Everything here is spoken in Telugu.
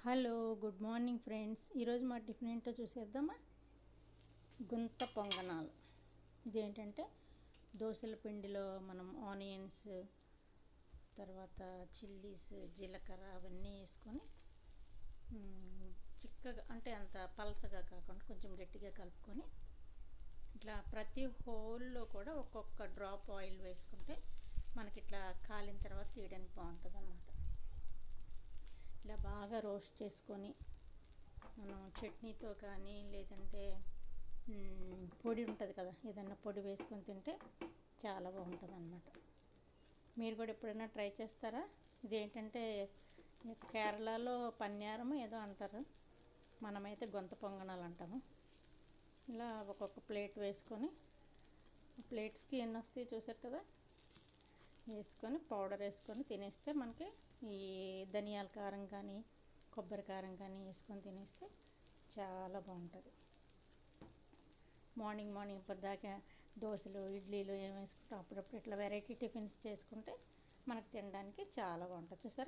Hello good morning friends. ఈరోజు మా టిఫిన్ ఏంటో చూసేద్దామా. గుంత పొంగనాలు. ఇదేంటంటే దోశల పిండిలో మనం ఆనియన్స్, తర్వాత చిల్లీస్, జీలకర్ర అవన్నీ వేసుకొని చిక్కగా అంటే అంత పలచగా కాకుండా కొంచెం గట్టిగా కలుపుకొని ఇట్లా ప్రతి హోల్లో కూడా ఒక్కొక్క డ్రాప్ ఆయిల్ వేసుకుంటే మనకి ఇట్లా కాలిన తర్వాత తీయడానికి బాగుంటుంది అన్నమాట. ఇలా బాగా రోస్ట్ చేసుకొని మనం చట్నీతో కానీ లేదంటే పొడి ఉంటుంది కదా, ఏదన్నా పొడి వేసుకొని తింటే చాలా బాగుంటుంది అన్నమాట. మీరు కూడా ఎప్పుడైనా ట్రై చేస్తారా? ఇదేంటంటే కేరళలో పన్యారం ఏదో అంటారు, మనమైతే గొంత పొంగనాలు అంటాము. ఇలా ఒక్కొక్క ప్లేట్ వేసుకొని, ప్లేట్స్కి ఎన్ని వస్తాయి చూసారు కదా, వేసుకొని పౌడర్ వేసుకొని తినేస్తే మనకి ఈ ధనియాల కారం కానీ కొబ్బరి కారం కానీ వేసుకొని తినేస్తే చాలా బాగుంటుంది. మార్నింగ్ పొద్దాక దోశలు, ఇడ్లీలు ఏం వేసుకుంటాం, అప్పుడప్పుడు ఇట్లా వెరైటీ టిఫిన్స్ చేసుకుంటే మనకు తినడానికి చాలా బాగుంటుంది. చూసారా?